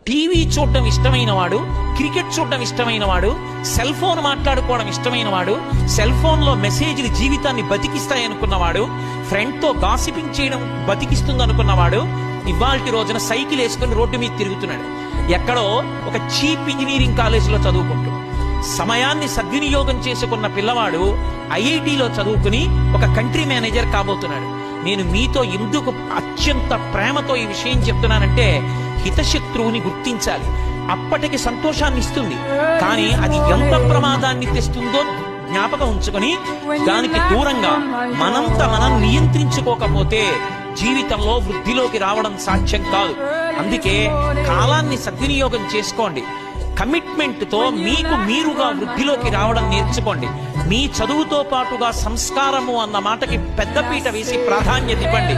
TV చూడటం ఇష్టమైన వాడు, క్రికెట్ చూడటం ఇష్టమైన వాడు, సెల్ ఫోన్ మాట్లాడుకోవడం ఇష్టమైన వాడు, సెల్ ఫోన్ లో మెసేజ్లు జీవితాన్ని బతికిస్తాయనుకున్నవాడు, ఫ్రెండ్ తో గాసిపింగ్ చేయడం బతికిస్తుంది అనుకున్నవాడు ఇవాల్టి రోజున సైకిల్ వేసుకుని రోడ్డు మీద తిరుగుతున్నాడు. ఎక్కడో ఒక చీప్ ఇంజనీరింగ్ కాలేజీలో చదువుకుంటూ సమయాన్ని సద్వినియోగం చేసుకున్న పిల్లవాడు ఐఐటిలో చదువుకుని ఒక కంట్రీ మేనేజర్ కాబోతున్నాడు. నేను మీతో ఎందుకు అత్యంత ప్రేమతో ఈ విషయం చెప్తున్నానంటే, హితశత్రువుని గుర్తించాలి. అప్పటికి సంతోషాన్ని ఇస్తుంది, కానీ అది ఎంత ప్రమాదాన్ని తెస్తుందో జ్ఞాపకం ఉంచుకొని దానికి దూరంగా మనంత మనం నియంత్రించుకోకపోతే జీవితంలో వృద్ధిలోకి రావడం సాధ్యం కాదు. అందుకే కాలాన్ని సద్వినియోగం చేసుకోండి. కమిట్మెంట్ తో మీకు మీరుగా వృద్ధిలోకి రావడం నేర్చుకోండి. మీ చదువుతో పాటుగా సంస్కారము అన్న మాటకి పెద్దపీట వేసి ప్రాధాన్యత ఇవ్వండి.